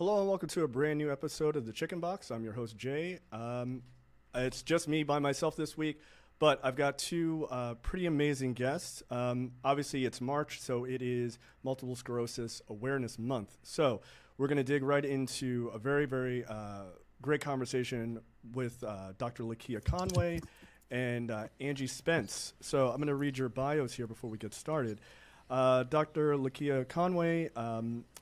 Hello and welcome to a brand new episode of the Chicken Box. I'm your host Jay. It's just me by myself this week, but I've got two pretty amazing guests. Obviously, it's March, so it is Multiple Sclerosis Awareness Month. So we're going to dig right into a very, very great conversation with Dr. Lakia Conway and Angie Spence. So I'm going to read your bios here before we get started. Dr. Lakia Conway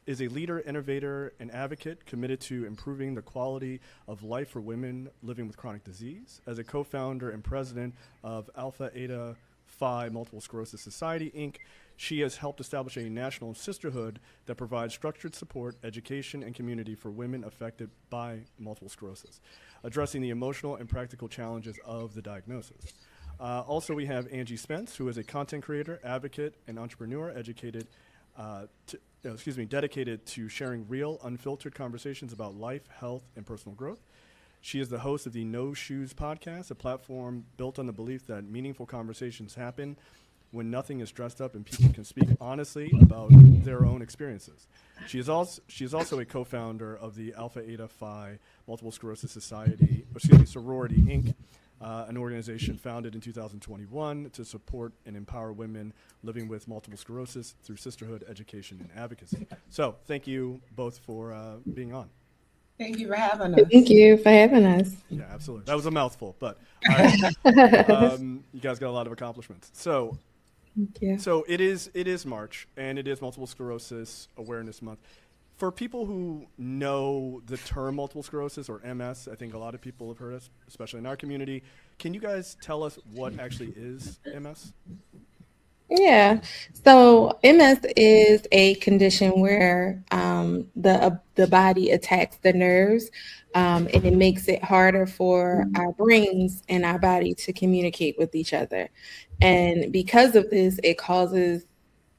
is a leader, innovator, and advocate committed to improving the quality of life for women living with chronic disease. As a co-founder and president of Alpha Eta Phi Multiple Sclerosis Society, Inc., she has helped establish a national sisterhood that provides structured support, education, and community for women affected by multiple sclerosis, addressing the emotional and practical challenges of the diagnosis. Also, we have Angie Spence, who is a content creator, advocate, and entrepreneur, dedicated to sharing real, unfiltered conversations about life, health, and personal growth. She is the host of the No Shoes podcast, a platform built on the belief that meaningful conversations happen when nothing is dressed up and people can speak honestly about their own experiences. She is also a co-founder of the Alpha Eta Phi Multiple Sclerosis Sorority, Inc., an organization founded in 2021 to support and empower women living with multiple sclerosis through sisterhood, education, and advocacy. So thank you both for being on. Thank you for having us. Thank you for having us. Yeah, absolutely. That was a mouthful, but all right. You guys got a lot of accomplishments. So, Thank you. so it is March, and it is Multiple Sclerosis Awareness Month. For people who know the term multiple sclerosis or MS, I think a lot of people have heard us, especially in our community. Can you guys tell us what actually is MS? Yeah. So MS is a condition where the body attacks the nerves, and it makes it harder for our brains and our body to communicate with each other. And because of this, it causes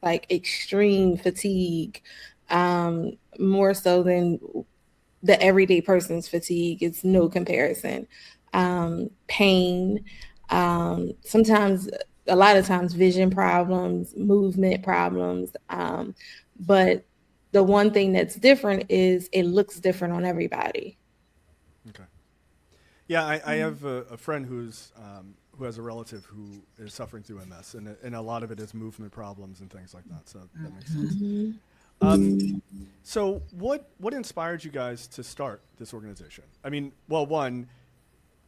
like extreme fatigue, more so than the everyday person's fatigue. It's no comparison. Pain, sometimes, a lot of times, vision problems, movement problems. But the one thing that's different is it looks different on everybody. Okay. Yeah, I have a friend who has a relative who is suffering through MS, and a lot of it is movement problems and things like that. So that makes sense. Mm-hmm. So what inspired you guys to start this organization? I mean, well, one,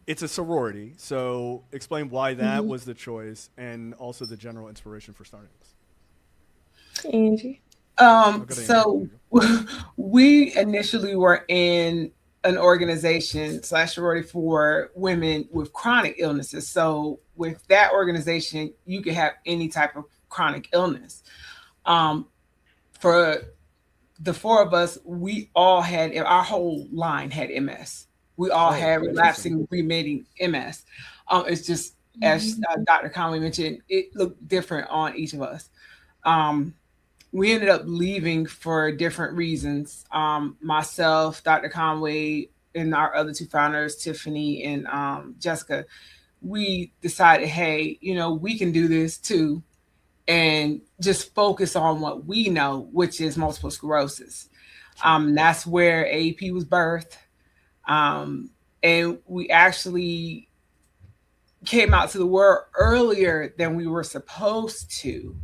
it's a sorority, so explain why that was the choice, and also the general inspiration for starting this. Angie? So we initially were in an organization / sorority for women with chronic illnesses. So with that organization, you could have any type of chronic illness. For the four of us, we all had, our whole line had MS. We all had relapsing, remitting MS. It's just, as Dr. Conway mentioned, it looked different on each of us. We ended up leaving for different reasons. Myself, Dr. Conway, and our other two founders, Tiffany and Jessica, we decided, hey, we can do this too, and just focus on what we know, which is multiple sclerosis. That's where AAP was birthed. And we actually came out to the world earlier than we were supposed to.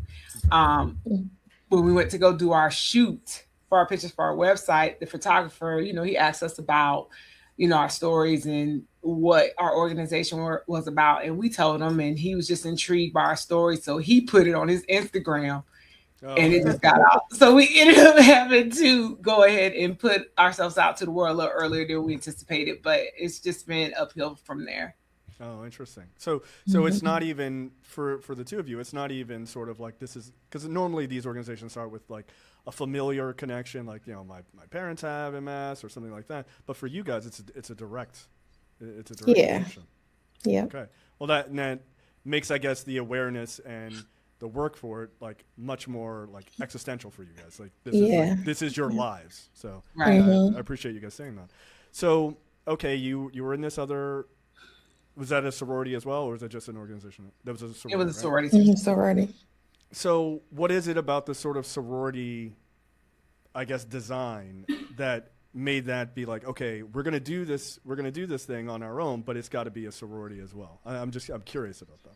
When we went to go do our shoot for our pictures for our website, the photographer, he asked us about, our stories and what our organization was about. And we told him, and he was just intrigued by our story. So he put it on his Instagram. And it just got out. So we ended up having to go ahead and put ourselves out to the world a little earlier than we anticipated. But it's just been uphill from there. Oh, interesting. So it's not even for the two of you. It's not even sort of like this is, because normally these organizations start with like a familiar connection, like my parents have MS or something like that. But for you guys, it's a direct connection. Yeah. Okay. Well, that makes, I guess, the awareness and the work for it like much more like existential for you guys. Like this is your lives. So I appreciate you guys saying that. So okay, you were in this other. Was that a sorority as well, or was it just an organization? That was a sorority. It was a sorority. Right? Mm-hmm. Sorority. So what is it about the sort of sorority, I guess, design that made that be like, okay, we're gonna do this thing on our own, but it's got to be a sorority as well? I'm curious about that.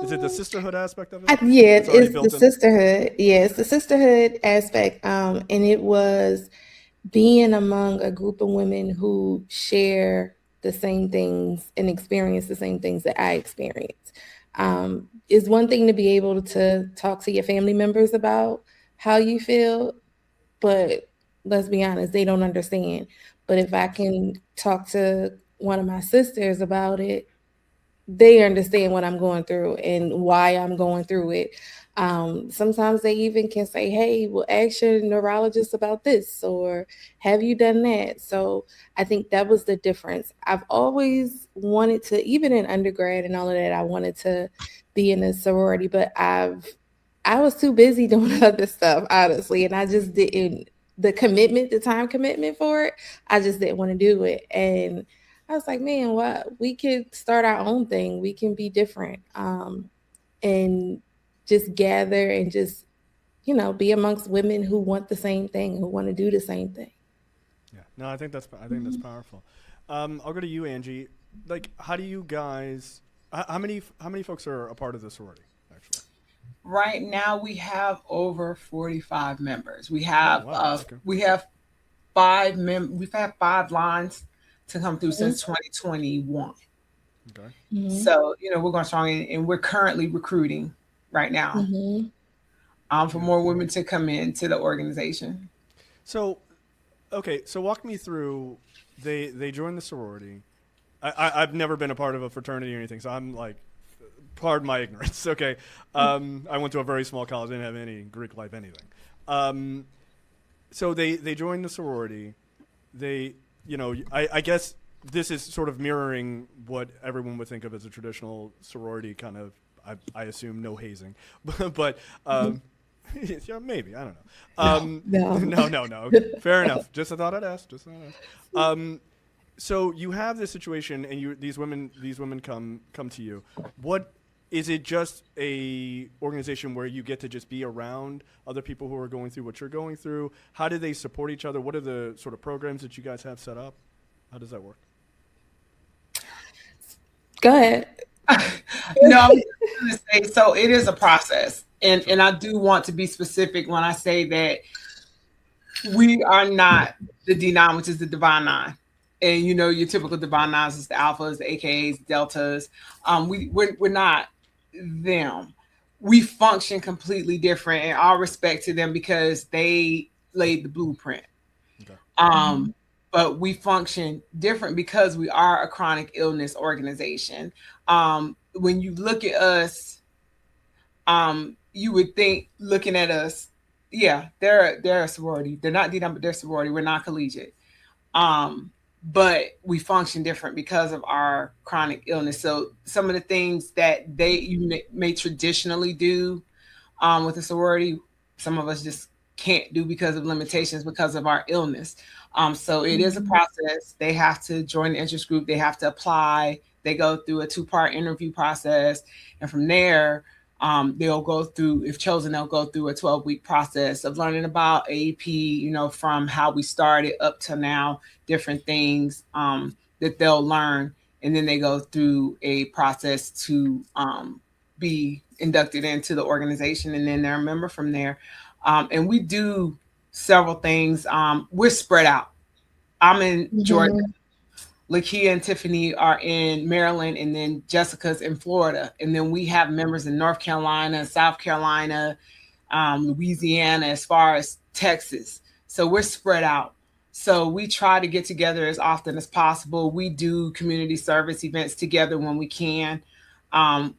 Is it the sisterhood aspect of it? Yeah, It's already it's the built in? sisterhood. Yeah, it's the sisterhood aspect. And it was being among a group of women who share the same things and experience the same things that I experience. It's one thing to be able to talk to your family members about how you feel, but let's be honest, they don't understand. But if I can talk to one of my sisters about it, they understand what I'm going through and why I'm going through it. Sometimes they even can say, hey, well, ask your neurologist about this, or have you done that? So I think that was the difference. I've always wanted to, even in undergrad and all of that, I wanted to be in a sorority, but I was too busy doing other stuff, honestly, and I just didn't, the time commitment for it, I just didn't want to do it. And I was like, man, what, we could start our own thing. We can be different, and just gather and just, be amongst women who want the same thing, who want to do the same thing. Yeah, no, I think that's powerful. I'll go to you, Angie. Like, how do you guys? How many folks are a part of the sorority? Actually, right now we have over 45 members. We have okay. we have we've had 5 lines to come through since 2021. Okay. Mm-hmm. So, we're going strong, and we're currently recruiting right now for more women to come into the organization. So, okay, so walk me through. They joined the sorority. I've never been a part of a fraternity or anything, so I'm like, pardon my ignorance. Okay, I went to a very small college, didn't have any Greek life, anything. So they joined the sorority. I guess this is sort of mirroring what everyone would think of as a traditional sorority kind of. I assume no hazing, but yeah, maybe, I don't know. No. Okay. Fair enough. Just a thought I'd ask. So you have this situation, and these women come to you. What is it? Just a organization where you get to just be around other people who are going through what you're going through? How do they support each other? What are the sort of programs that you guys have set up? How does that work? Go ahead. No, I'm going to say, so it is a process. And I do want to be specific when I say that we are not the D9, which is the Divine Nine. And, your typical Divine Nines is the Alphas, the AKAs, Deltas. We're not them. We function completely different, and all respect to them because they laid the blueprint. Okay. But we function different because we are a chronic illness organization. When you look at us, you would think, looking at us, yeah, they're a sorority. They're not D9, but they're sorority. We're not collegiate. But we function different because of our chronic illness. So some of the things that you may traditionally do with a sorority, some of us just can't do because of limitations because of our illness. So it is a process. They have to join the interest group. They have to apply. They go through a 2-part interview process. And from there, they'll go through, if chosen, they'll go through a 12-week process of learning about AAP, from how we started up to now, different things that they'll learn. And then they go through a process to be inducted into the organization, and then they're a member from there. And we do several things. We're spread out. I'm in Georgia. Lakia and Tiffany are in Maryland, and then Jessica's in Florida. And then we have members in North Carolina, South Carolina, Louisiana, as far as Texas. So we're spread out. So we try to get together as often as possible. We do community service events together when we can. I'm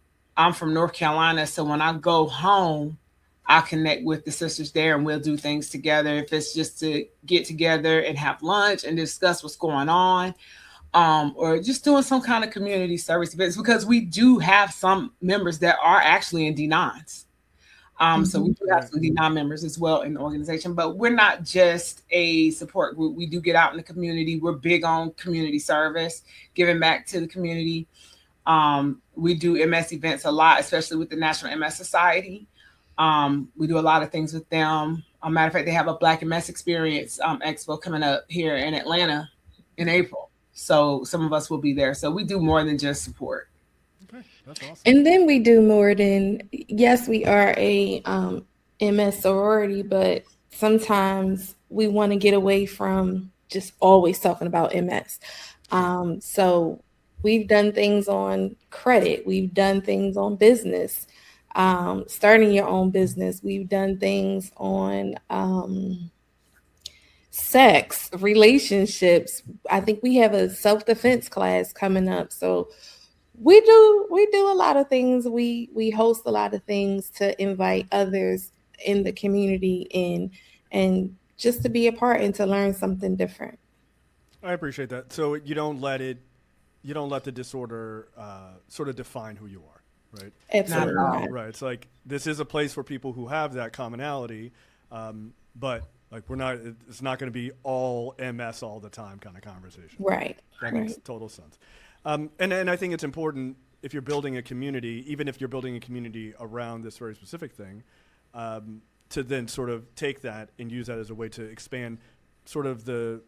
from North Carolina, so when I go home, I connect with the sisters there, and we'll do things together. If it's just to get together and have lunch and discuss what's going on, or just doing some kind of community service events, because we do have some members that are actually in D9s. So we do have some D9 members as well in the organization, but we're not just a support group. We do get out in the community. We're big on community service, giving back to the community. We do MS events a lot, especially with the National MS Society. We do a lot of things with them. A matter of fact, they have a Black MS Experience Expo coming up here in Atlanta in April. So some of us will be there. So we do more than just support. Okay, that's awesome. And then we do more than, yes, we are a MS sorority, but sometimes we want to get away from just always talking about MS. So we've done things on credit, we've done things on business, starting your own business. We've done things on sex, relationships. I think we have a self-defense class coming up. So we do a lot of things. We host a lot of things to invite others in the community in, and just to be a part and to learn something different. I appreciate that. So you don't let the disorder sort of define who you are, right? Absolutely not. Right. It's like this is a place for people who have that commonality, but like it's not going to be all MS all the time kind of conversation. Right. That makes total sense. And I think it's important if you're building a community, even if you're building a community around this very specific thing, to then sort of take that and use that as a way to expand sort of the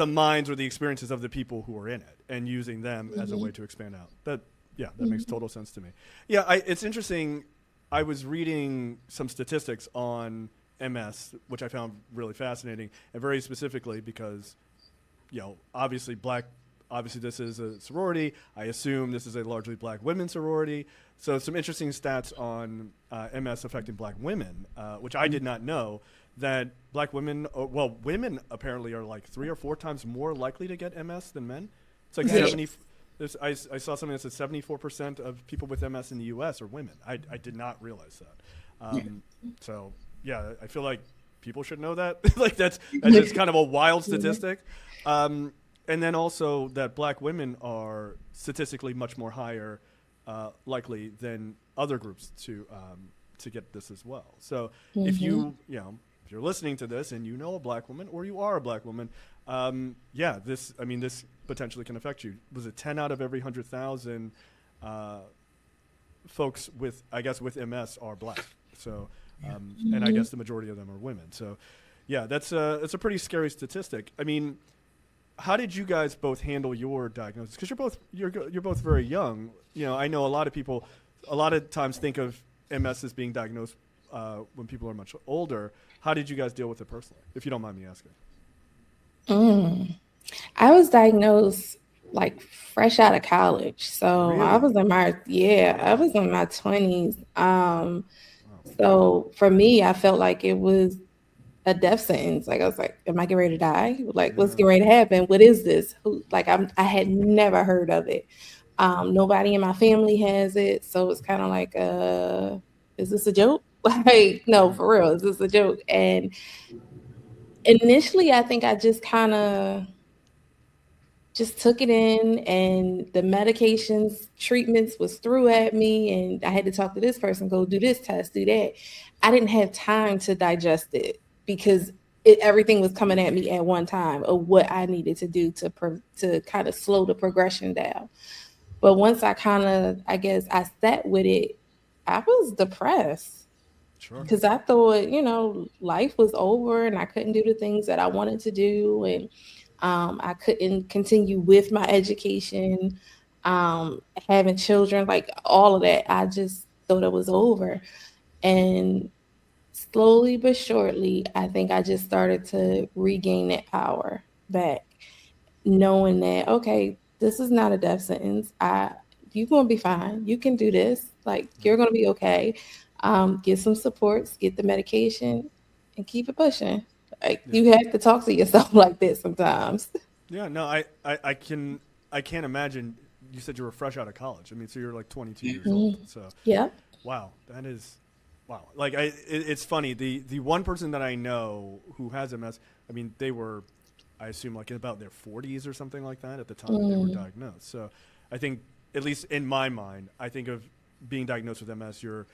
minds or the experiences of the people who are in it, and using them as a way to expand out. That makes total sense to me. Yeah, it's interesting. I was reading some statistics on MS, which I found really fascinating, and very specifically because, obviously this is a sorority. I assume this is a largely Black women's sorority. So some interesting stats on MS affecting Black women, which I did not know, that Black women, women apparently are like 3 or 4 times more likely to get MS than men. It's like 70. I saw something that said 74% of people with MS in the U.S. are women. I did not realize that. So yeah, I feel like people should know that. Like that's just kind of a wild statistic. And then also that Black women are statistically much more higher likely than other groups to get this as well. So if you're listening to this and you know a Black woman or you are a Black woman, this potentially can affect you. Was it 10 out of every 100,000 folks with MS are Black? So, and I guess the majority of them are women. So, yeah, that's a pretty scary statistic. I mean, how did you guys both handle your diagnosis? Because you're both very young. I know a lot of people, a lot of times think of MS as being diagnosed when people are much older. How did you guys deal with it personally, if you don't mind me asking? I was diagnosed like fresh out of college. So Really? I was in my 20s. So for me, I felt like it was a death sentence. Like I was like, am I getting ready to die? Like, what's getting ready to happen? What is this? I had never heard of it. Nobody in my family has it. So it's kind of like, is this a joke? Like, no, for real, is this a joke? And initially, I think I just kind of just took it in, and the medications, treatments was threw at me, and I had to talk to this person, go do this test, do that. I didn't have time to digest it because everything was coming at me at one time of what I needed to do to kind of slow the progression down. But once I sat with it, I was depressed. Sure. Because I thought, life was over and I couldn't do the things that I wanted to do. And I couldn't continue with my education, having children, like all of that. I just thought it was over. And slowly but surely, I think I just started to regain that power back, knowing that, okay, this is not a death sentence. You're going to be fine. You can do this. Like, you're going to be okay. Get some supports, get the medication, and keep it pushing. Like, you have to talk to yourself like this sometimes. Yeah, no, I can't imagine. You said you were fresh out of college. I mean, so you're like 22 years old. So yeah, wow, that is wow. Like it's funny. The one person that I know who has MS, I mean, they were, I assume, like in about their 40s or something like that at the time that they were diagnosed. So I think, at least in my mind, I think of being diagnosed with MS, you're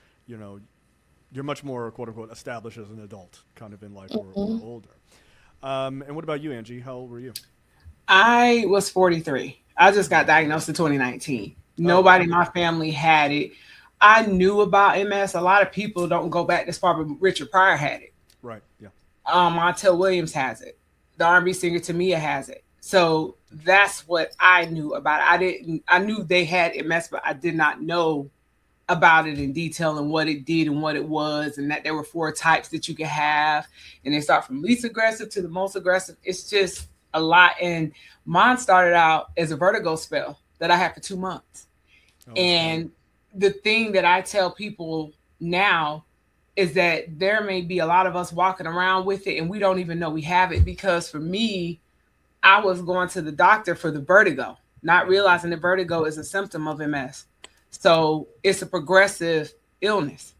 much more, quote unquote, established as an adult kind of in life or older. And what about you, Angie? How old were you? I was 43. I just got diagnosed in 2019. Nobody in my family had it. I knew about MS. A lot of people don't go back this far, but Richard Pryor had it. Right. Yeah. Montel Williams has it. The R&B singer Tamia has it. So that's what I knew about it. I knew they had MS, but I did not know about it in detail and what it did and what it was, and that there were 4 types that you could have. And they start from least aggressive to the most aggressive. It's just a lot. And mine started out as a vertigo spell that I had for 2 months. And the thing that I tell people now is that there may be a lot of us walking around with it and we don't even know we have it, because for me, I was going to the doctor for the vertigo, not realizing that vertigo is a symptom of MS. So it's a progressive illness.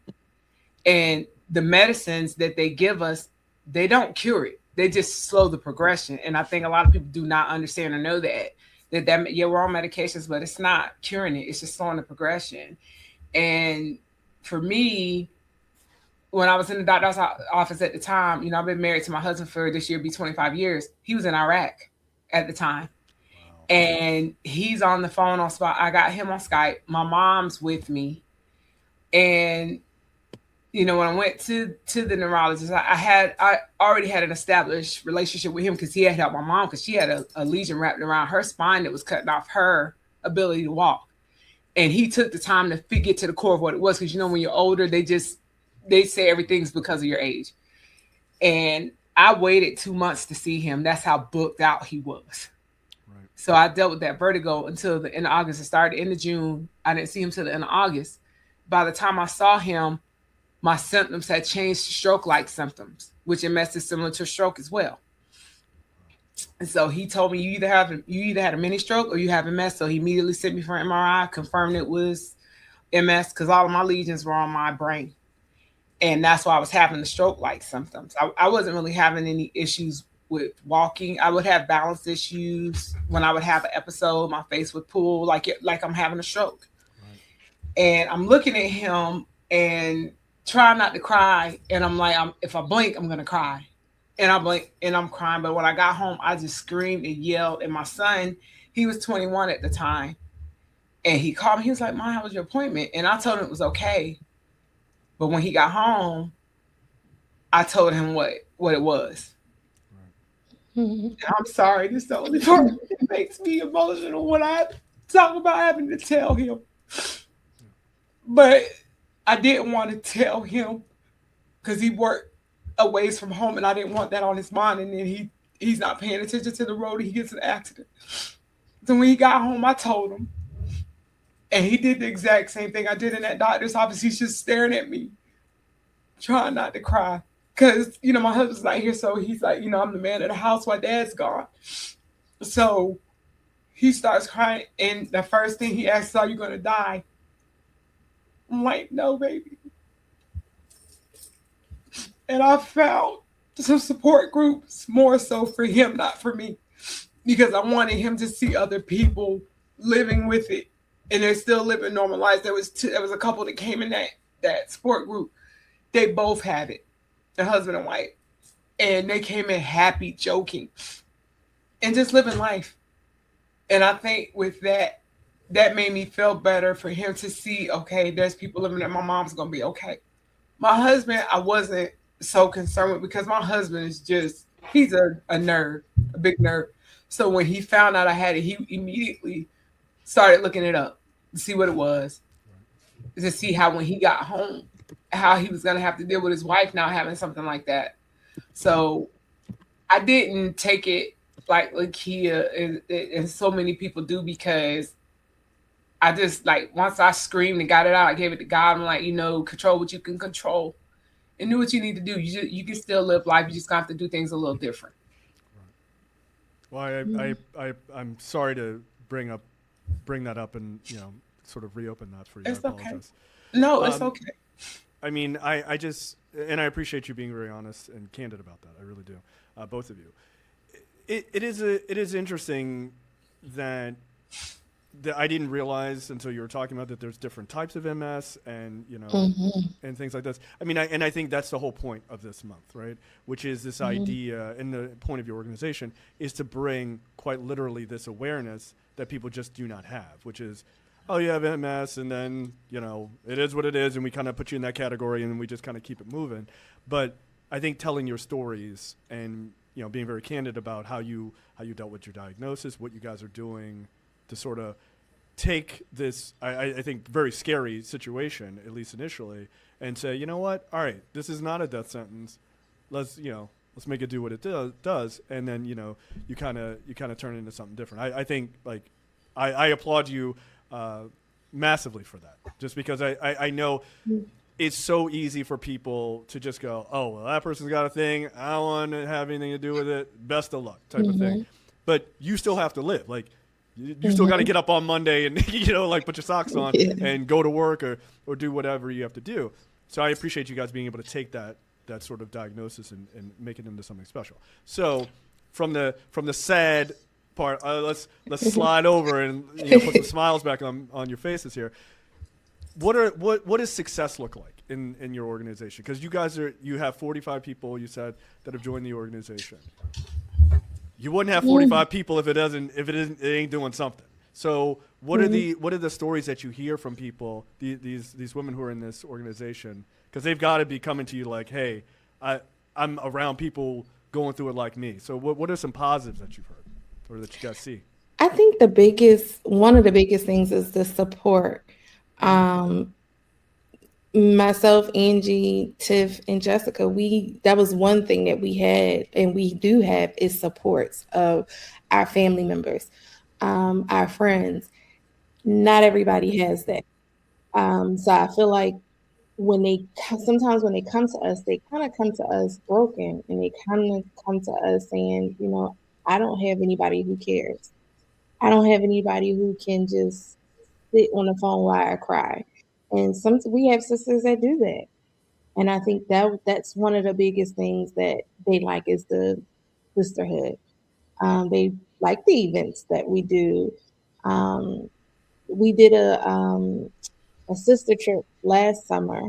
And the medicines that they give us, they don't cure it. They just slow the progression. And I think a lot of people do not understand or know that yeah, we're on medications, but it's not curing it. It's just slowing the progression. And for me, when I was in the doctor's office at the time, you know, I've been married to my husband for this year, be 25 years. He was in Iraq at the time. Wow. And he's on the phone on spot. I got him on Skype. My mom's with me. And, you know, when I went to the neurologist, I already had an established relationship with him because he had helped my mom because she had a lesion wrapped around her spine that was cutting off her ability to walk. And he took the time to get to the core of what it was. Because, you know, when you're older, they say everything's because of your age. And I waited 2 months to see him. That's how booked out he was. Right. So I dealt with that vertigo until the end of August. It started end of June. I didn't see him till the end of August. By the time I saw him, my symptoms had changed to stroke-like symptoms, which MS is similar to stroke as well. And so he told me, you either had a mini stroke or you have MS. So he immediately sent me for an MRI, confirmed it was MS because all of my lesions were on my brain. And that's why I was having the stroke-like symptoms. I wasn't really having any issues with walking. I would have balance issues. When I would have an episode, my face would pull like I'm having a stroke. Right. And I'm looking at him and trying not to cry. And I'm like, if I blink, I'm going to cry. And I blink and I'm crying. But when I got home, I just screamed and yelled. And my son, he was 21 at the time. And he called me. He was like, Mom, how was your appointment? And I told him it was okay. But when he got home, I told him what it was. Right. Mm-hmm. I'm sorry. This is the only part that makes me emotional when I talk about having to tell him. But I didn't want to tell him because he worked a ways from home and I didn't want that on his mind. And then he's not paying attention to the road and he gets in an accident. So when he got home, I told him. And he did the exact same thing I did in that doctor's office. He's just staring at me, trying not to cry. Because, you know, my husband's not here. So he's like, you know, I'm the man of the house while dad's gone. So he starts crying. And the first thing he asks, are you going to die? I'm like, no, baby. And I found some support groups more so for him, not for me. Because I wanted him to see other people living with it. And they're still living normal lives. There was a couple that came in that support group. They both had it, the husband and wife. And they came in happy, joking, and just living life. And I think with that made me feel better for him to see, okay, there's people living there. My mom's going to be okay. My husband, I wasn't so concerned with because my husband is he's a nerd, a big nerd. So when he found out I had it, he immediately started looking it up to see what it was, to see how when he got home, how he was going to have to deal with his wife now having something like that. So I didn't take it like Lakia and so many people do because I just like, once I screamed and got it out, I gave it to God. I'm like, you know, control what you can control and do what you need to do. You can still live life. You just have to do things a little different. Well, I'm sorry to bring that up and, you know, sort of reopen that for you. It's okay. No, it's okay. I mean, I just, and I appreciate you being very honest and candid about that. I really do. Both of you. It is interesting that I didn't realize until you were talking about that there's different types of MS and, you know, and things like this. I mean, I think that's the whole point of this month, right? Which is this idea, and the point of your organization is to bring quite literally this awareness that people just do not have, which is oh, you have MS, and then, you know, it is what it is, and we kind of put you in that category, and we just kind of keep it moving. But I think telling your stories and, you know, being very candid about how you dealt with your diagnosis, what you guys are doing to sort of take this, I think, very scary situation, at least initially, and say, you know what, all right, this is not a death sentence. Let's make it do what it does, and then, you know, you kind of turn it into something different. I think, like, I applaud you massively for that, just because I know it's so easy for people to just go, oh, well, that person's got a thing, I don't want to have anything to do with it, best of luck type of thing. But you still have to live. Like, you still got to get up on Monday and, you know, like, put your socks on and go to work or do whatever you have to do. So I appreciate you guys being able to take that sort of diagnosis and make it into something special. So from the sad part, let's slide over and, you know, put some smiles back on your faces here. What does success look like in your organization? Because you have 45 people, you said, that have joined the organization. You wouldn't have 45 people if it ain't doing something. So what are the stories that you hear from people, these women who are in this organization? Because they've got to be coming to you like, hey, I'm around people going through it like me. So what are some positives that you've heard or that you guys see? I think one of the biggest things is the support. Myself, Angie, Tiff, and Jessica, that was one thing that we had and we do have is supports of our family members, our friends. Not everybody has that. So I feel like sometimes when they come to us, they kind of come to us broken, and they kind of come to us saying, you know, I don't have anybody who cares. I don't have anybody who can just sit on the phone while I cry. And we have sisters that do that. And I think that's one of the biggest things that they like is the sisterhood. They like the events that we do. We did a sister trip last summer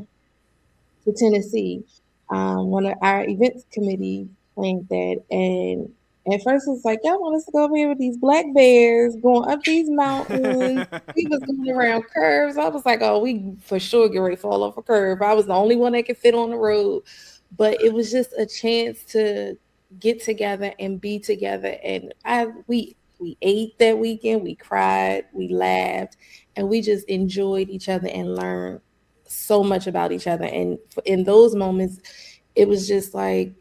to Tennessee. One of our events committee planned that, and at first it's like, y'all want us to go over here with these black bears going up these mountains. We was going around curves. I was like, oh, we for sure get ready to fall off a curve. I was the only one that could fit on the road. But it was just a chance to get together and be together. And we ate that weekend, we cried, we laughed, and we just enjoyed each other and learned so much about each other. And in those moments, it was just like,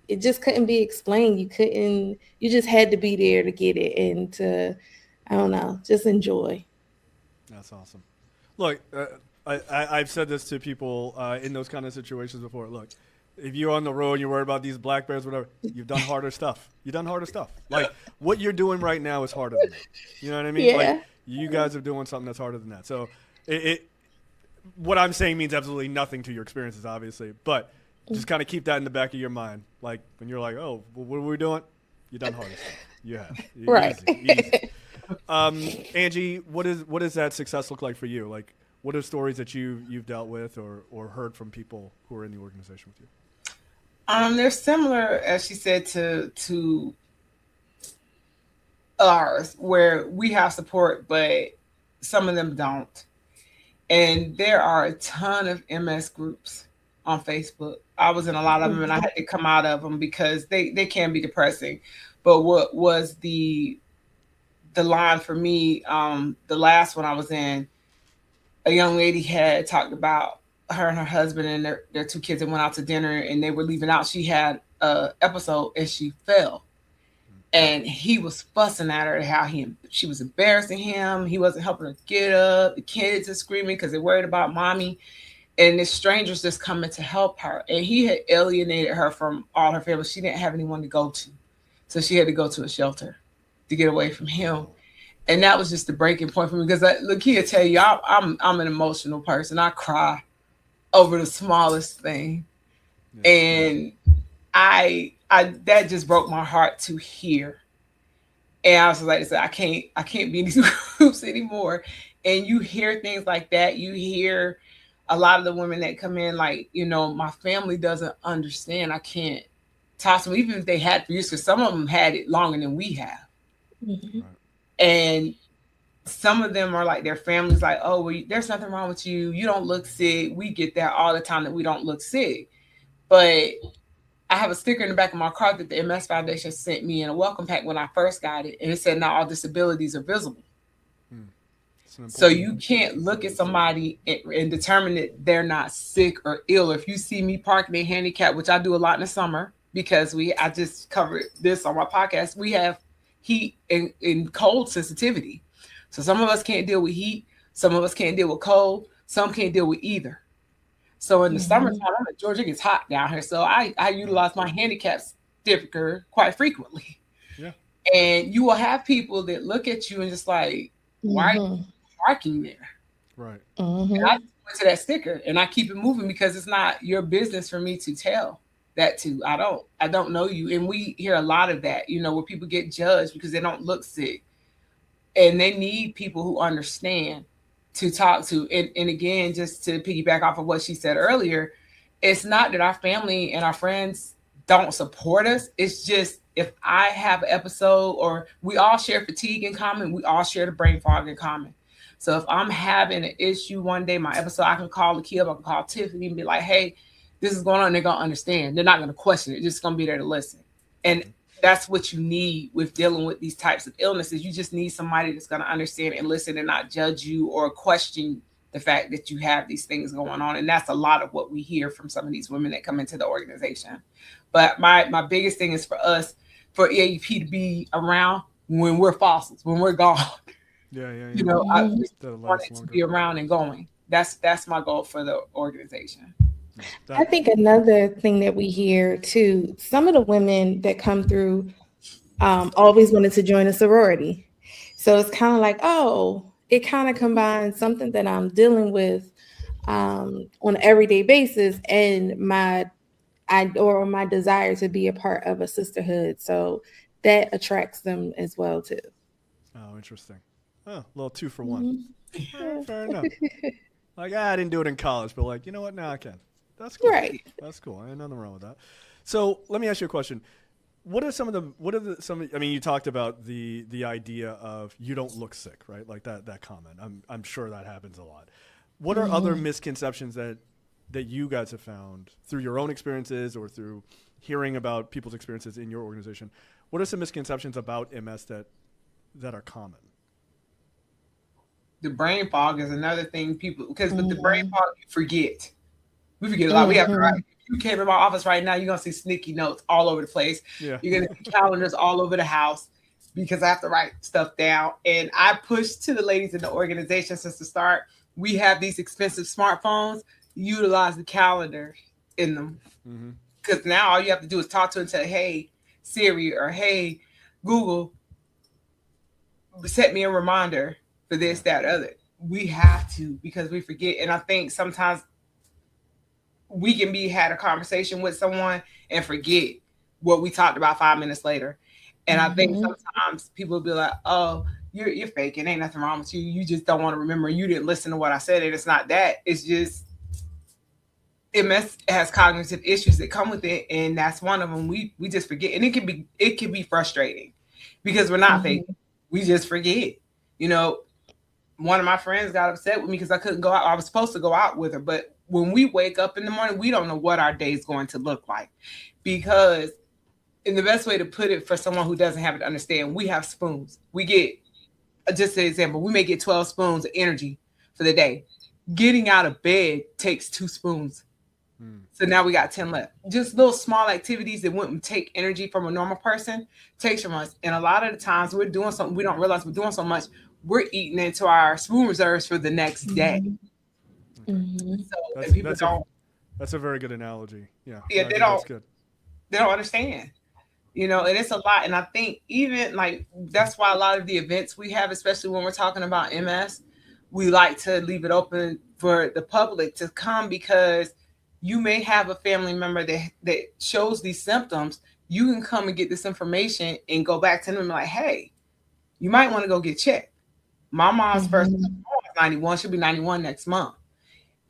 it just couldn't be explained. You just had to be there to get it and to, I don't know, just enjoy. That's awesome. Look, I've said this to people in those kind of situations before. Look, if you're on the road and you're worried about these black bears, whatever, you've done harder stuff. You've done harder stuff. Like, what you're doing right now is harder than that. You know what I mean? Yeah. Like, you guys are doing something that's harder than that. So what I'm saying means absolutely nothing to your experiences, obviously, but just kind of keep that in the back of your mind. Like, when you're like, oh, well, what are we doing? You've done harder stuff. You have. Right. Easy. Angie, what does that success look like for you? Like, what are stories that you've dealt with or heard from people who are in the organization with you? They're similar, as she said, to ours, where we have support, but some of them don't. And there are a ton of MS groups on Facebook. I was in a lot of them, and I had to come out of them because they can be depressing. But what was the line for me, the last one I was in, a young lady had talked about her and her husband and their two kids that went out to dinner, and they were leaving out. She had an episode and she fell. And he was fussing at her how she was embarrassing him. He wasn't helping her get up. The kids are screaming because they're worried about mommy. And this stranger's just coming to help her. And he had alienated her from all her family. She didn't have anyone to go to. So she had to go to a shelter to get away from him. And that was just the breaking point for me. Because look, he'll tell you, I'm an emotional person. I cry over the smallest thing. Yeah. And I that just broke my heart to hear. And I was like, I can't be in these groups anymore. And you hear things like that. You hear a lot of the women that come in, like, you know, my family doesn't understand. I can't talk to them, even if they had for years, because some of them had it longer than we have. Mm-hmm. And some of them are like their families like, oh, well, there's nothing wrong with you. You don't look sick. We get that all the time that we don't look sick. But I have a sticker in the back of my car that the MS Foundation sent me in a welcome pack when I first got it. And it said, now all disabilities are visible. So you can't look at somebody and determine that they're not sick or ill. If you see me parking in handicap, which I do a lot in the summer, because I just covered this on my podcast, we have heat and cold sensitivity. So some of us can't deal with heat. Some of us can't deal with cold. Some can't deal with either. So in the summertime, I'm in Georgia, it gets hot down here. So I utilize my handicap sticker quite frequently. Yeah. And you will have people that look at you and just like, why are you parking there? Right. And I went to that sticker and I keep it moving because it's not your business for me to tell that to. I don't know you. And we hear a lot of that, where people get judged because they don't look sick. And they need people who understand to talk to. And again, just to piggyback off of what she said earlier, it's not that our family and our friends don't support us. It's just if I have an episode, or we all share fatigue in common, we all share the brain fog in common. So if I'm having an issue one day, my episode, I can call the kid, I can call Tiffany and be like, hey, this is going on. They're going to understand. They're not going to question it. They're just going to be there to listen. And that's what you need with dealing with these types of illnesses. You just need somebody that's going to understand and listen and not judge you or question the fact that you have these things going on. And that's a lot of what we hear from some of these women that come into the organization. But my biggest thing is for us, for EAP to be around when we're fossils, when we're gone. Yeah. I want it to be around and going. That's my goal for the organization. I think another thing that we hear too, some of the women that come through always wanted to join a sorority. So it's kind of like, it kind of combines something that I'm dealing with on an everyday basis and my desire to be a part of a sisterhood. So that attracts them as well too. Oh, interesting. Oh, a little 2 for 1. Fair enough. Like, I didn't do it in college, but like, you know what? Now I can. That's cool. Right. That's cool. I ain't nothing wrong with that. So let me ask you a question. I mean, you talked about the idea of you don't look sick, right? Like that comment. I'm sure that happens a lot. What are other misconceptions that you guys have found through your own experiences or through hearing about people's experiences in your organization? What are some misconceptions about MS that are common? The brain fog is another thing people, because with the brain fog, you forget. We forget a lot. We have to write. If you came in my office right now, you're going to see sticky notes all over the place. Yeah. You're going to see calendars all over the house because I have to write stuff down. And I push to the ladies in the organization since the start. We have these expensive smartphones. Utilize the calendar in them. Because now all you have to do is talk to it and say, hey, Siri, or hey, Google, set me a reminder for this, that, other. We have to, because we forget. And I think sometimes we can had a conversation with someone and forget what we talked about 5 minutes later. And I think sometimes people will be like, oh, you're faking. Ain't nothing wrong with you. You just don't want to remember. You didn't listen to what I said. And it's not that. It's just MS has cognitive issues that come with it. And that's one of them. We just forget. And it can be frustrating because we're not faking. We just forget. One of my friends got upset with me because I couldn't go out. I was supposed to go out with her, but when we wake up in the morning, we don't know what our day is going to look like, because, and the best way to put it for someone who doesn't have it to understand, we have spoons. We get, just an example, we may get 12 spoons of energy for the day. Getting out of bed takes 2 spoons. So now we got 10 left. Just little small activities that wouldn't take energy from a normal person takes from us. And a lot of the times we're doing something, we don't realize we're doing so much. We're eating into our spoon reserves for the next day. So that's a very good analogy. Yeah. Yeah, they don't understand. And it's a lot. And I think even like that's why a lot of the events we have, especially when we're talking about MS, we like to leave it open for the public to come, because you may have a family member that shows these symptoms. You can come and get this information and go back to them and be like, hey, you might want to go get checked. My mom's first cousin was 91. She'll be 91 next month.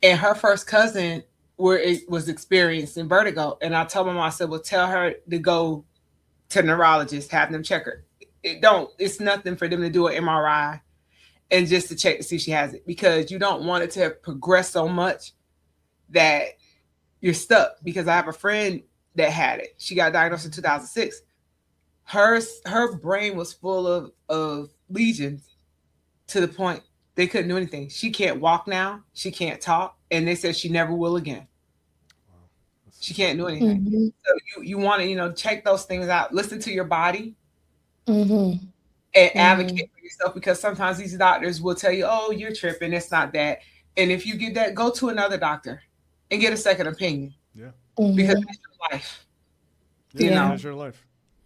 And her first cousin was experiencing vertigo. And I told my mom, I said, well, tell her to go to the neurologist, have them check her. It's nothing for them to do an MRI and just to check to see if she has it, because you don't want it to have progressed so much that you're stuck. Because I have a friend that had it. She got diagnosed in 2006. Her brain was full of lesions to the point they couldn't do anything. She can't walk now. She can't talk. And they said she never will again. Wow. She can't do anything. Mm-hmm. So you want to, check those things out. Listen to your body. Mm-hmm. And advocate for yourself, because sometimes these doctors will tell you, oh, you're tripping. It's not that. And if you get that, go to another doctor and get a second opinion. Yeah. Mm-hmm. Because it's your life. Yeah, it's your life.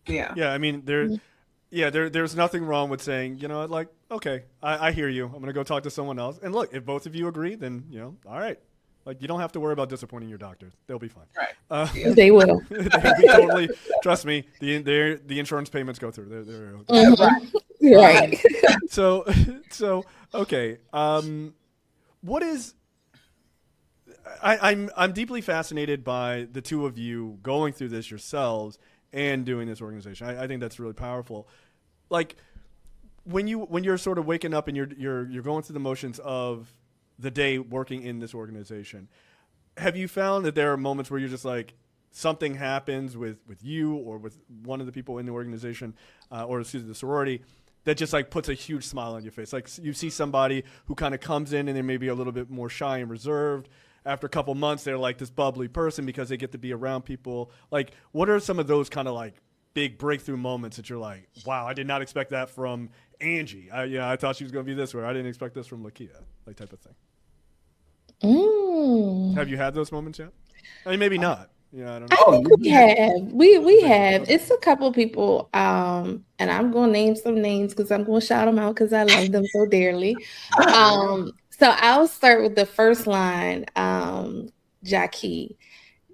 Yeah. Yeah. I mean, there's nothing wrong with saying, like, okay, I hear you. I'm going to go talk to someone else. And look, if both of you agree, then, all right. Like, you don't have to worry about disappointing your doctors. They'll be fine. Right. They will. They'll be totally, trust me, the insurance payments go through. They're mm-hmm. Right. So okay. What is, I'm deeply fascinated by the two of you going through this yourselves and doing this organization. I think that's really powerful. Like, when you're sort of waking up and you're going through the motions of the day working in this organization, have you found that there are moments where you're just like, something happens with you or with one of the people in the organization, or excuse me, the sorority, that just like puts a huge smile on your face? Like, you see somebody who kind of comes in and they may be a little bit more shy and reserved. After a couple months, they're like this bubbly person because they get to be around people. Like, what are some of those kind of like big breakthrough moments that you're like, wow, I did not expect that from Angie. I thought she was going to be this way. I didn't expect this from Lakia, like type of thing. Have you had those moments yet? I mean, maybe not. I don't know. I think we have. We have. Okay. It's a couple people, and I'm going to name some names because I'm going to shout them out because I love them so dearly. So I'll start with the first line. Jackie.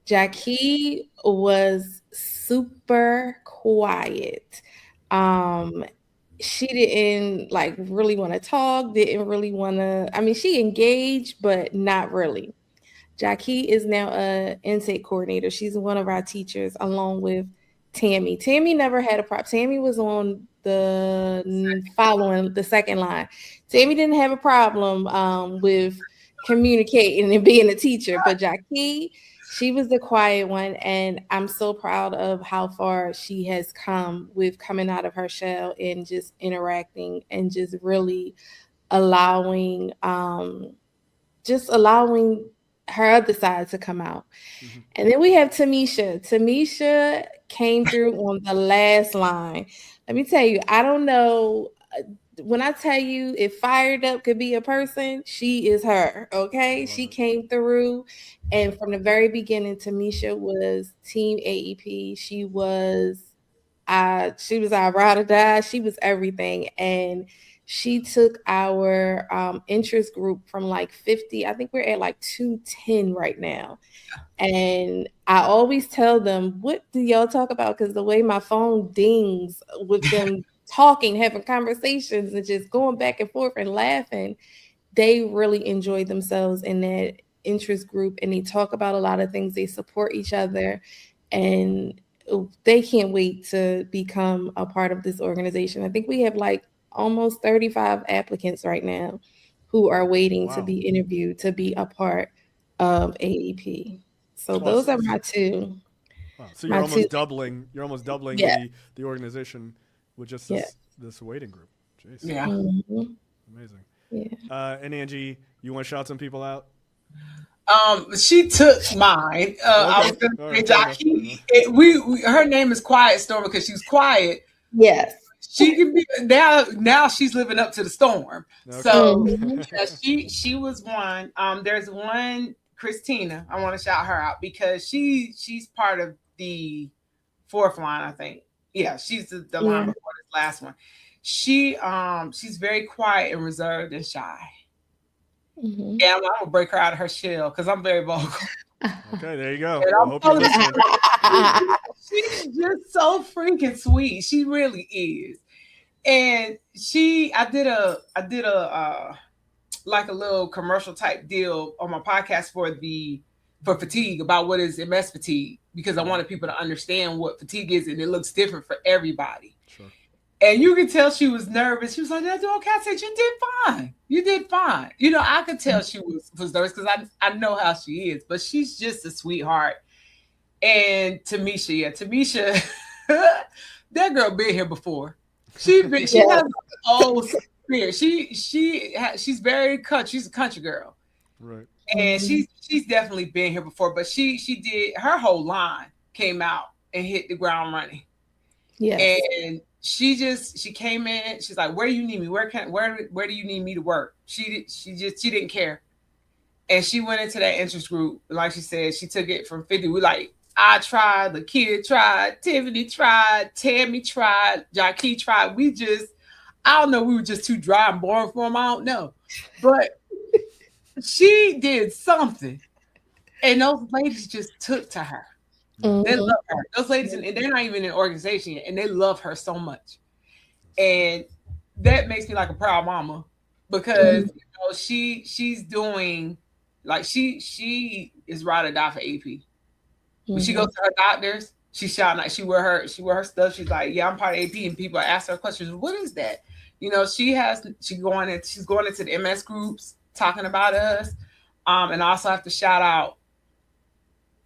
Jackie was super quiet. She didn't like really want to talk, didn't really want to, I mean, she engaged, but not really. Jackie is now an intake coordinator. She's one of our teachers along with Tammy. Tammy never had a problem. Tammy was on the second line. Tammy didn't have a problem with communicating and being a teacher, but Jackie, she was the quiet one, and I'm so proud of how far she has come with coming out of her shell and just interacting and just really allowing her other side to come out. Mm-hmm. And then we have Tamisha. Tamisha came through on the last line. Let me tell you, I don't know. When I tell you if fired up could be a person, she is her. Okay. She came through. And from the very beginning, Tamisha was Team AEP. She was our ride or die. She was everything. And she took our interest group from like 50. I think we're at like 210 right now. And I always tell them, what do y'all talk about? Because the way my phone dings with them talking, having conversations, and just going back and forth and laughing, they really enjoy themselves in that interest group. And they talk about a lot of things. They support each other. And they can't wait to become a part of this organization. I think we have like almost 35 applicants right now who are waiting to be interviewed to be a part of AEP. So those are my two. Wow. So you're almost doubling. You're almost doubling the organization with just this waiting group. Jeez. Yeah. Mm-hmm. Amazing. Yeah. And Angie, you want to shout some people out? She took mine. I was going to say Jackie. Her name is Quiet Storm because she's quiet. Yes. She can be now. She's living up to the storm. Okay. So she was one. There's one, Christina. I want to shout her out because she's part of the fourth line. I think. Yeah, she's the line before this last one. She's very quiet and reserved and shy. Mm-hmm. Yeah, I'm gonna break her out of her shell because I'm very vocal. Okay, there you go. I hope you're listening. She's just so freaking sweet. She really is. And I did a like a little commercial type deal on my podcast for fatigue, about what is MS fatigue, because I wanted people to understand what fatigue is, and it looks different for everybody. Sure. And you could tell she was nervous. She was like, "Did I do okay?" I said, "You did fine. You did fine." You know, I could tell she was nervous because I know how she is, but she's just a sweetheart. And Tamisha, that girl been here before. She has an old spirit. She's very country. She's a country girl, Right. and she's definitely been here before. But she did her whole line came out and hit the ground running. Yes. And she came in. She's like, "Where do you need me? Where do you need me to work?" She didn't care, and she went into that interest group. Like she said, she took it from 50. We like, I tried, the kid tried, Tiffany tried, Tammy tried, Jackie tried. I don't know, we were just too dry and boring for them. I don't know, but she did something, and those ladies just took to her. They love her. Those ladies, and they're not even in an organization yet, and they love her so much. And that makes me like a proud mama because you know she's doing like she is ride or die for AP. When she goes to her doctors, she's shouting like she wear her stuff. She's like, "Yeah, I'm part of AP," and people ask her questions. What is that? You know, she's going into the MS groups talking about us. And I also have to shout out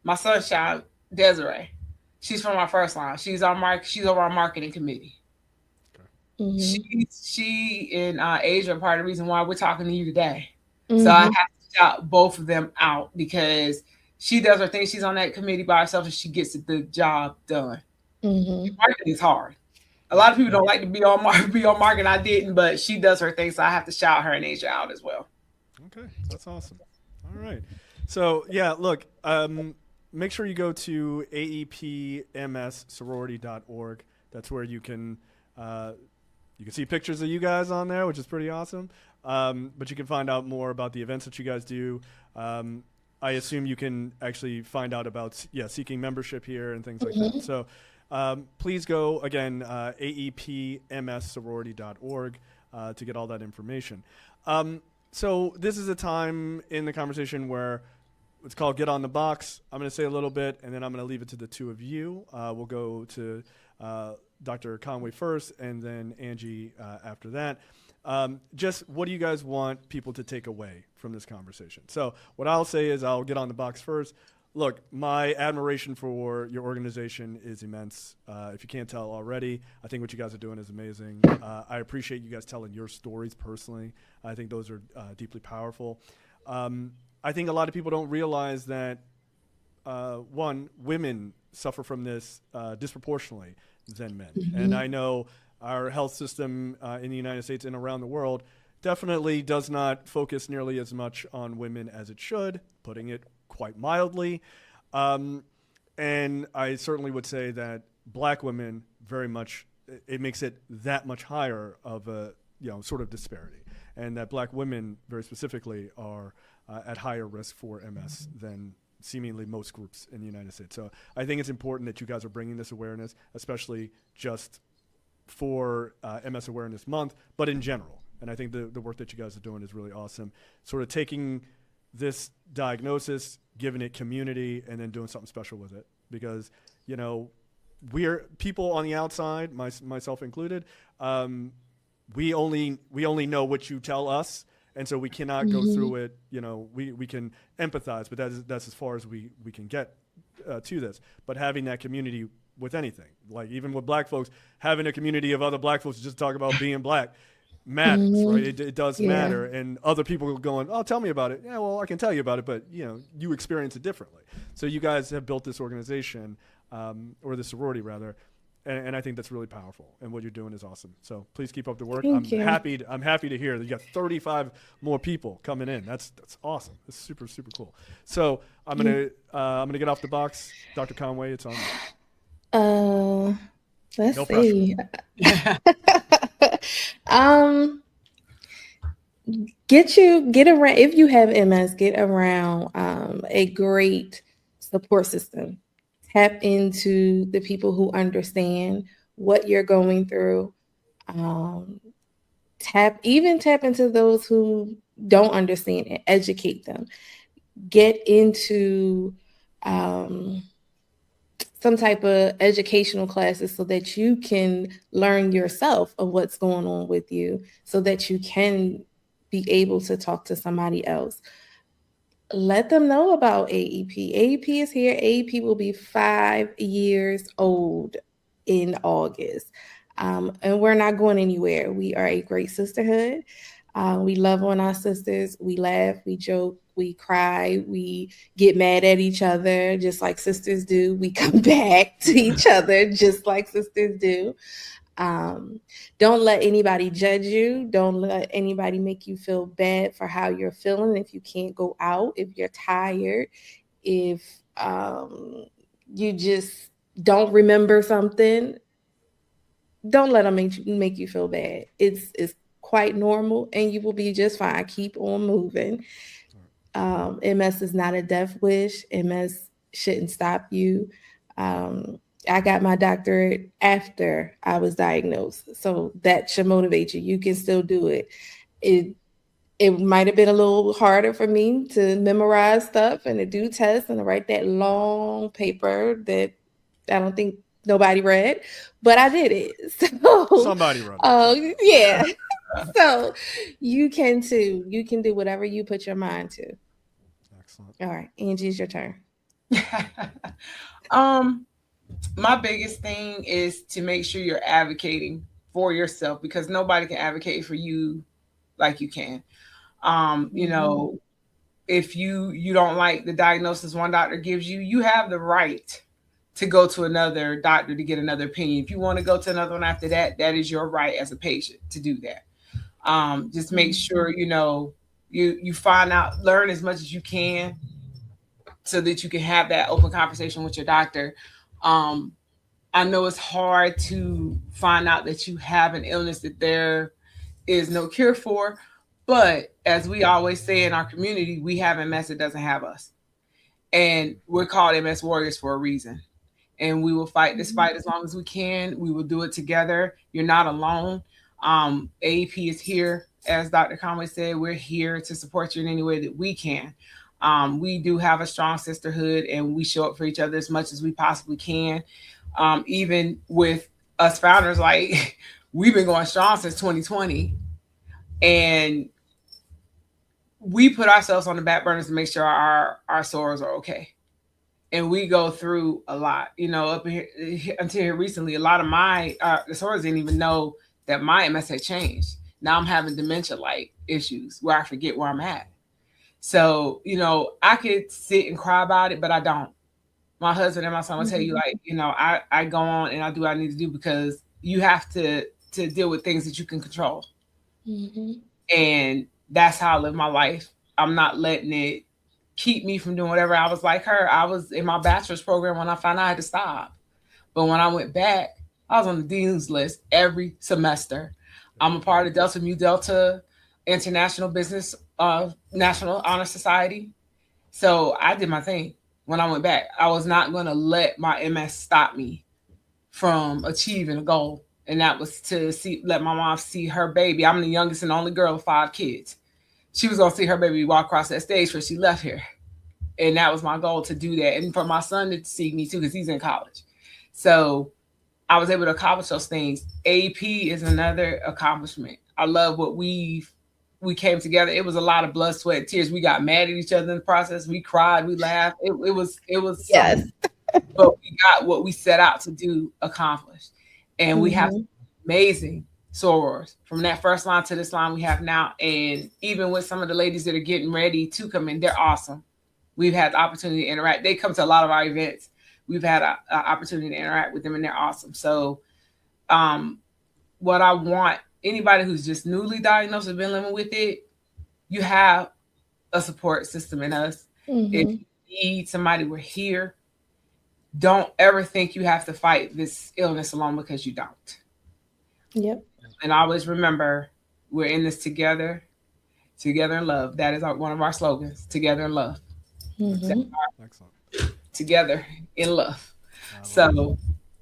my sunshine, Desiree. She's from our first line. She's over our marketing committee. She in Asia, part of the reason why we're talking to you today. So I have to shout both of them out because she does her thing. She's on that committee by herself and she gets the job done. Marketing is hard. A lot of people don't like to be on marketing. I didn't, but she does her thing. So I have to shout her and Asia out as well. Okay, that's awesome. All right. So yeah, look, make sure you go to aepmssorority.org. That's where you can see pictures of you guys on there, which is pretty awesome. But you can find out more about the events that you guys do. I assume you can actually find out about seeking membership here and things like that. So please go again, aepmssorority.org to get all that information. So this is a time in the conversation where it's called Get on the Box. I'm going to say a little bit, and then I'm going to leave it to the two of you. We'll go to Dr. Conway first, and then Angie after that. Just what do you guys want people to take away from this conversation? So what I'll say is I'll get on the box first. Look, my admiration for your organization is immense. If you can't tell already, I think what you guys are doing is amazing. I appreciate you guys telling your stories personally. I think those are deeply powerful. I think a lot of people don't realize that, one, women suffer from this disproportionately than men. And I know our health system in the United States and around the world definitely does not focus nearly as much on women as it should, putting it quite mildly. And I certainly would say that Black women very much, it makes it that much higher of a sort of disparity. And that Black women very specifically are at higher risk for MS than seemingly most groups in the United States. So I think it's important that you guys are bringing this awareness, especially just for MS Awareness Month, but in general. And I think the work that you guys are doing is really awesome. Sort of taking this diagnosis, giving it community, and then doing something special with it. Because, we're people on the outside, myself included, we only know what you tell us. And so we cannot go through it. We can empathize, but that's as far as we can get to this. But having that community with anything, like even with Black folks, having a community of other Black folks to just talk about being Black matters, right? It does matter. And other people going, "Oh, tell me about it." Yeah, well, I can tell you about it, but you experience it differently. So you guys have built this organization, or this sorority rather. And I think that's really powerful, and what you're doing is awesome. So please keep up the work. I'm happy to hear that you got 35 more people coming in. That's awesome. It's super, super cool. So I'm gonna get off the box. Dr. Conway, it's on you. Let's No see. Get around, if you have MS, get around a great support system. Tap into the people who understand what you're going through. Tap into those who don't understand and educate them. Get into some type of educational classes so that you can learn yourself of what's going on with you so that you can be able to talk to somebody else. Let them know about AEP. AEP is here. AEP will be 5 years old in August. And we're not going anywhere. We are a great sisterhood. We love on our sisters. We laugh, we joke, we cry, we get mad at each other just like sisters do. We come back to each other just like sisters do. Don't let anybody judge you. Don't let anybody make you feel bad for how you're feeling. If you can't go out, if you're tired, if you just don't remember something, don't let them make you feel bad. It's quite normal, and you will be just fine. Keep on moving. MS is not a death wish. MS shouldn't stop you. I got my doctorate after I was diagnosed, so that should motivate you. You can still do it. It might have been a little harder for me to memorize stuff and to do tests and to write that long paper that I don't think nobody read, but I did it. So somebody read it. Yeah. So you can too. You can do whatever you put your mind to. Excellent. All right, Angie, it's your turn. My biggest thing is to make sure you're advocating for yourself, because nobody can advocate for you like you can. You know, if you don't like the diagnosis one doctor gives you, you have the right to go to another doctor to get another opinion. If you want to go to another one after that, that is your right as a patient to do that. Just make sure, you know, you find out, learn as much as you can so that you can have that open conversation with your doctor. I know it's hard to find out that you have an illness that there is no cure for, but as we always say in our community, we have MS that doesn't have us. And we're called MS warriors for a reason. And we will fight this fight as long as we can. We will do it together. You're not alone. AEP is here. As Dr. Conway said, we're here to support you in any way that we can. We do have a strong sisterhood, and we show up for each other as much as we possibly can. Even with us founders, like we've been going strong since 2020, and we put ourselves on the back burners to make sure our sorors are okay. And we go through a lot, you know, up here until here recently. A lot of my the sorors didn't even know that my MS had changed. Now I'm having dementia-like issues where I forget where I'm at. So, you know, I could sit and cry about it, but I don't. My husband and my son will tell you, like, you know, I go on and I do what I need to do, because you have to deal with things that you can control. And that's how I live my life. I'm not letting it keep me from doing whatever. I was like her. I was in my bachelor's program when I found out I had to stop. But when I went back, I was on the dean's list every semester. I'm a part of Delta Mu Delta International Business National Honor Society. So I did my thing when I went back. I was not going to let my MS stop me from achieving a goal. And that was to let my mom see her baby. I'm the youngest and only girl of 5 kids. She was going to see her baby walk across that stage where she left here. And that was my goal, to do that. And for my son to see me too, because he's in college. So I was able to accomplish those things. AEP is another accomplishment. I love what we came together. It was a lot of blood, sweat, and tears. We got mad at each other in the process. We cried, we laughed. It was Yes. But we got what we set out to do accomplished. And we have amazing sorors from that first line to this line we have now. And even with some of the ladies that are getting ready to come in, they're awesome. We've had the opportunity to interact. They come to a lot of our events. We've had an opportunity to interact with them, and they're awesome. So what I want, anybody who's just newly diagnosed or been living with it, you have a support system in us. If you need somebody, we're here. Don't ever think you have to fight this illness alone, because you don't. Yep. And always remember, we're in this together in love. That is one of our slogans, together in love. Excellent. Together in love. So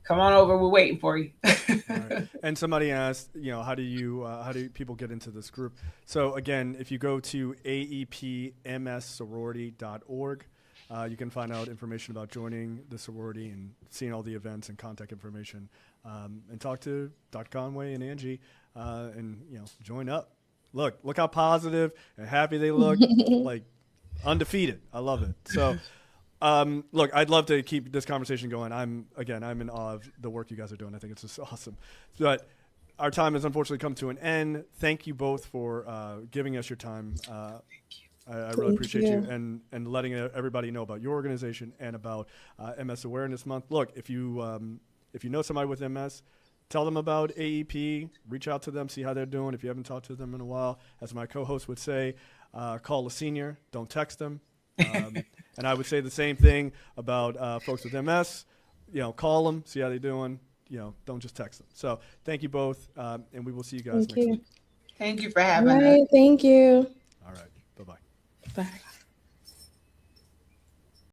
come on over. We're waiting for you. Right. And somebody asked, you know, how do people get into this group? So again, if you go to aepmssorority.org, You can find out information about joining the sorority and seeing all the events and contact information, and talk to Dr. Conway and Angie, and join up. Look how positive and happy they look, like undefeated. I love it. So, look, I'd love to keep this conversation going. I'm in awe of the work you guys are doing. I think it's just awesome. But our time has unfortunately come to an end. Thank you both for giving us your time. I really appreciate you and letting everybody know about your organization and about MS Awareness Month. Look, if you know somebody with MS, tell them about AEP. Reach out to them, see how they're doing. If you haven't talked to them in a while, as my co-host would say, call a senior. Don't text them. And I would say the same thing about folks with MS. Call them, see how they're doing. Don't just text them. So thank you both, and we will see you guys next week. Thank you for having us. Thank you. All right. Bye-bye. Bye.